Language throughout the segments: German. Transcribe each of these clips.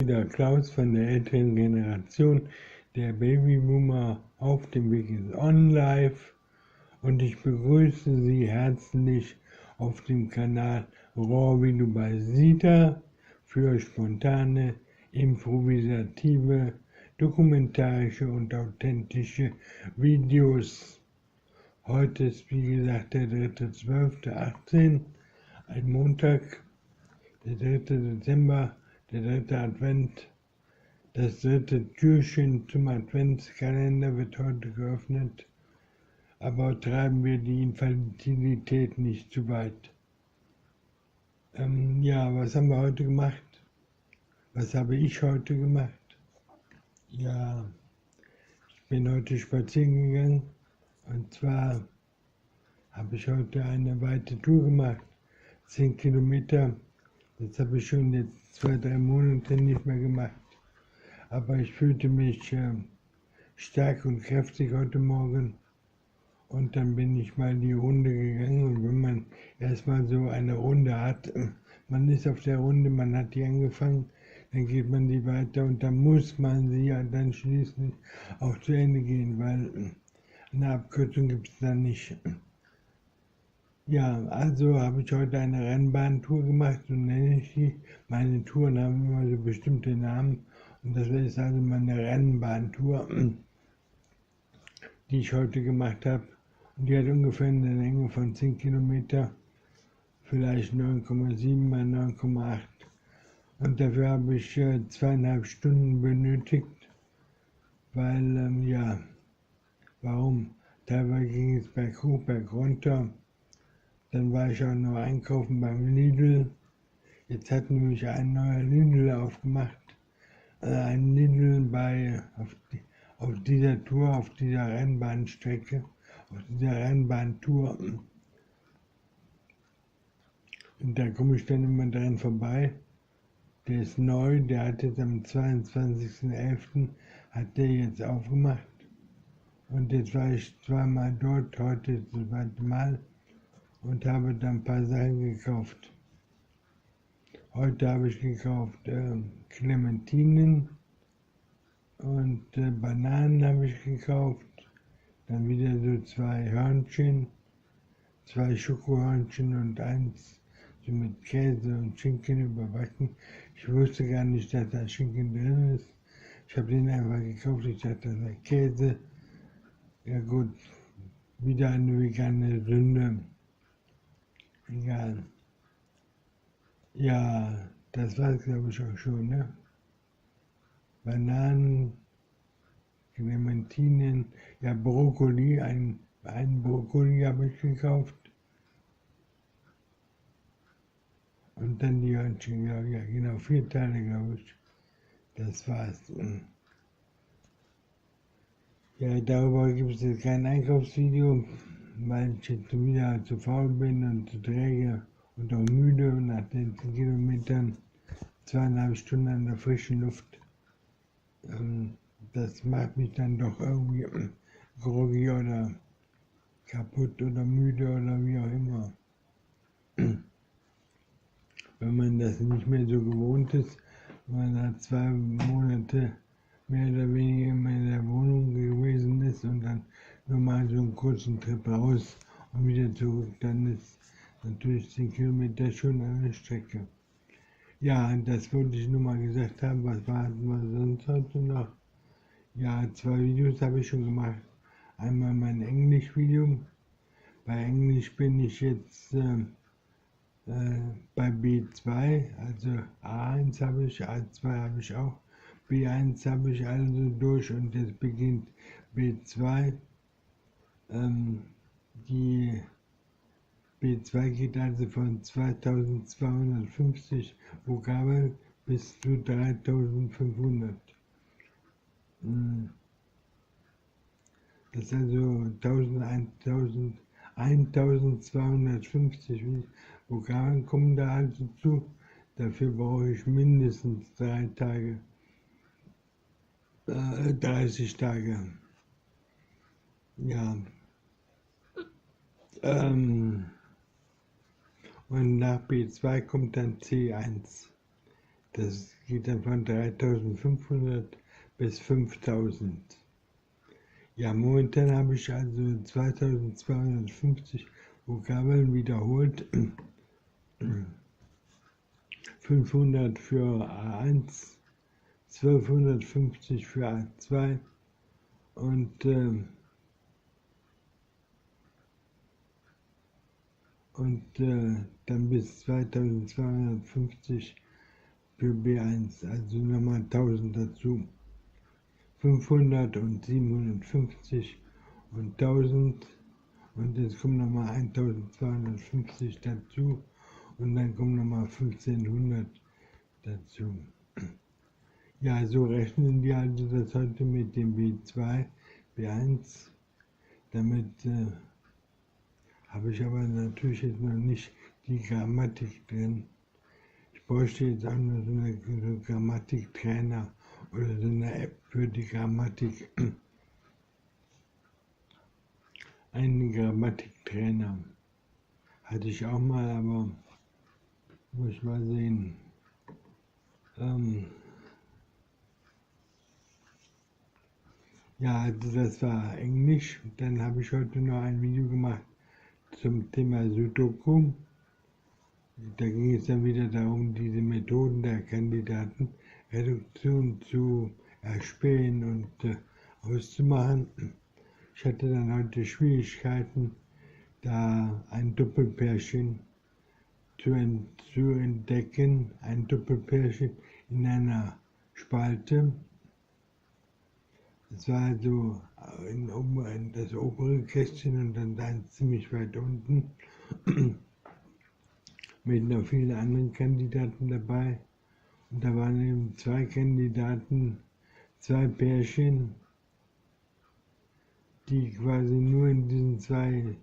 Wieder Klaus von der älteren Generation. Der Babyboomer auf dem Weg ist on live und ich begrüße Sie herzlich auf dem Kanal Rohrvideo bei Sita für spontane, improvisative, dokumentarische und authentische Videos. Heute ist wie gesagt der 3.12.18, ein Montag, der 3. Dezember, der 3. Advent. Das 3. Türchen zum Adventskalender wird heute geöffnet, aber treiben wir die Infantilität nicht zu weit. Ja, was haben wir heute gemacht? Was habe ich heute gemacht? Ja, ich bin heute spazieren gegangen und zwar habe ich heute eine weite Tour gemacht, 10 Kilometer. Das habe ich schon jetzt 2-3 Monate nicht mehr gemacht. Aber ich fühlte mich stark und kräftig heute Morgen und dann bin ich mal die Runde gegangen und wenn man erstmal so eine Runde hat, man ist auf der Runde, man hat die angefangen, dann geht man die weiter und dann muss man sie ja dann schließlich auch zu Ende gehen, weil eine Abkürzung gibt es da nicht. Ja, also habe ich heute eine Rennbahntour gemacht, so nenne ich die. Meine Touren haben immer so bestimmte Namen. Und das ist also meine Rennbahntour, die ich heute gemacht habe. Und die hat ungefähr eine Länge von 10 Kilometer, vielleicht 9,7 mal 9,8. Und dafür habe ich 2,5 Stunden benötigt, weil, ja, warum? Teilweise ging es berghoch, bergunter. Dann war ich auch noch einkaufen beim Lidl. Jetzt hat nämlich ein neuer Lidl aufgemacht. Ein Lidl auf dieser Tour, auf dieser Rennbahnstrecke, auf dieser Rennbahntour. Und da komme ich dann immer dran vorbei. Der ist neu, der hat jetzt am 22.11. hat der jetzt aufgemacht. Und jetzt war ich zweimal dort, heute ist das zweite Mal und habe dann ein paar Sachen gekauft. Heute habe ich gekauft Clementinen und Bananen habe ich gekauft. Dann wieder so 2 Hörnchen, 2 Schokohörnchen und eins so mit Käse und Schinken überbacken. Ich wusste gar nicht, dass da Schinken drin ist. Ich habe den einfach gekauft, ich dachte, das sei Käse. Ja gut, wieder eine vegane Sünde. Egal. Ja, das war es glaube ich auch schon, ne? Bananen, Clementinen, ja Brokkoli, ein Brokkoli habe ich gekauft. Und dann die Hörnchen, ja genau, 4 Teile glaube ich. Das war's. Ja, darüber gibt es jetzt kein Einkaufsvideo, weil ich jetzt wieder zu faul bin und zu träge und auch müde und nach den 10 Kilometern 2,5 Stunden an der frischen Luft. Das macht mich dann doch irgendwie groggy oder kaputt oder müde oder wie auch immer. Wenn man das nicht mehr so gewohnt ist, man hat 2 Monate mehr oder weniger immer in der Wohnung gewesen ist und dann nur mal so einen kurzen Trip raus und wieder zurück, dann ist natürlich 10 Kilometer schon eine Strecke. Ja, das wollte ich nur mal gesagt haben, was war sonst heute noch? Ja, 2 Videos habe ich schon gemacht. Einmal mein Englisch-Video. Bei Englisch bin ich jetzt bei B2, also A1 habe ich, A2 habe ich auch, B1 habe ich also durch und jetzt beginnt B2. Die B2 geht also von 2250 Vokabeln bis zu 3500. Das ist also 1250 Vokabeln kommen da also zu. Dafür brauche ich mindestens 3 Tage, 30 Tage. Ja. Und nach B2 kommt dann C1. Das geht dann von 3500 bis 5000. Ja, momentan habe ich also 2250 Vokabeln wiederholt. 500 für A1, 1250 für A2 und, dann bis 2250 für B1, also nochmal 1000 dazu. 500 und 750 und 1000 und jetzt kommen nochmal 1250 dazu und dann kommen nochmal 1500 dazu. Ja, so rechnen die also das heute mit dem B2, B1. Damit habe ich aber natürlich jetzt noch nicht die Grammatik drin. Ich bräuchte jetzt auch nur so einen Grammatiktrainer oder so eine App für die Grammatik. Einen Grammatiktrainer hatte ich auch mal, aber muss ich mal sehen. Ja, also das war Englisch. Dann habe ich heute noch ein Video gemacht zum Thema Sudoku. Da ging es dann wieder darum, diese Methoden der Kandidatenreduktion zu erspähen und auszumachen. Ich hatte dann heute Schwierigkeiten, da ein Doppelpärchen zu entdecken, ein Doppelpärchen in einer Spalte. Es war also in das obere Kästchen und dann ziemlich weit unten mit noch vielen anderen Kandidaten dabei. Und da waren eben zwei Kandidaten, zwei Pärchen, die quasi nur in diesen zwei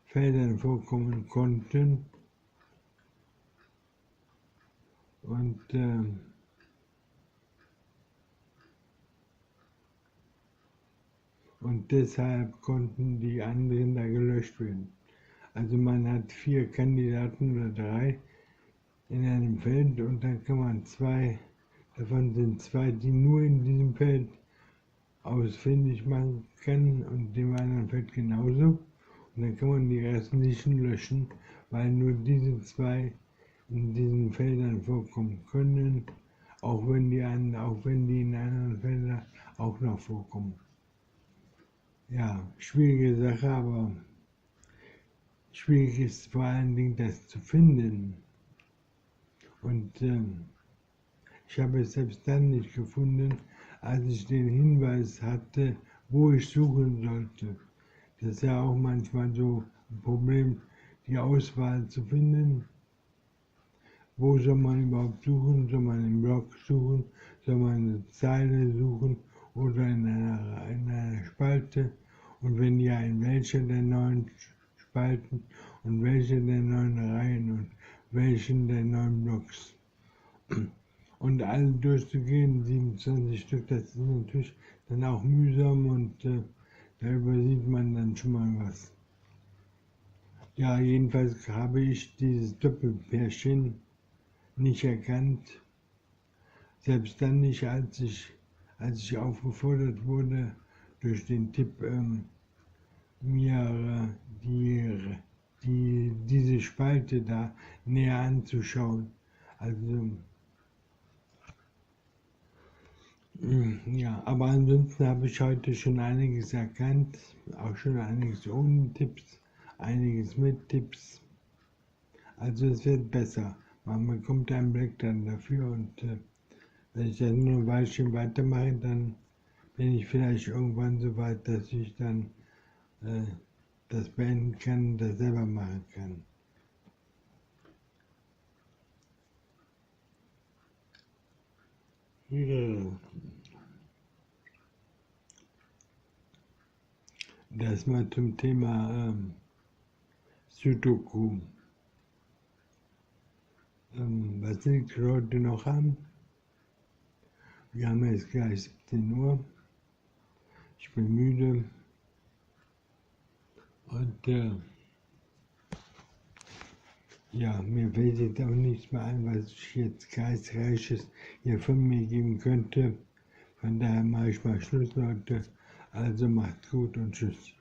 Feldern vorkommen konnten. Und deshalb konnten die anderen da gelöscht werden. Also man hat 4 Kandidaten oder 3 in einem Feld und dann kann man 2, davon sind 2, die nur in diesem Feld ausfindig machen kann und dem anderen Feld genauso. Und dann kann man die restlichen löschen, weil nur diese 2 in diesen Feldern vorkommen können, auch wenn die in anderen Feldern auch noch vorkommen. Ja, schwierige Sache, aber schwierig ist vor allen Dingen das zu finden. Und ich habe es selbst dann nicht gefunden, als ich den Hinweis hatte, wo ich suchen sollte. Das ist ja auch manchmal so ein Problem, die Auswahl zu finden. Wo soll man überhaupt suchen? Soll man im Blog suchen? Soll man eine Zeile suchen oder in einer Spalte? Und wenn ja, in welcher der 9 Spalten und welche der 9 Reihen und welchen der 9 Blocks? Und alle durchzugehen, 27 Stück, das ist natürlich dann auch mühsam und da übersieht man dann schon mal was. Ja, jedenfalls habe ich dieses Doppelpärchen nicht erkannt. Selbst dann nicht, als ich aufgefordert wurde, durch den Tipp mir diese Spalte da näher anzuschauen. Also, ja, aber ansonsten habe ich heute schon einiges erkannt, auch schon einiges ohne Tipps, einiges mit Tipps. Also es wird besser. Man bekommt einen Blick dann dafür und wenn ich das nur ein Weilchen weitermache, dann bin ich vielleicht irgendwann so weit, dass ich dann das beenden kann und das selber machen kann. Ja. Das mal zum Thema Sudoku. Was liegt heute noch an? Wir haben jetzt gleich 17 Uhr. Ich bin müde. Und Ja, mir fällt jetzt auch nichts mehr ein, was ich jetzt Geistreiches hier von mir geben könnte. Von daher mache ich mal Schluss, Leute. Also macht's gut und tschüss.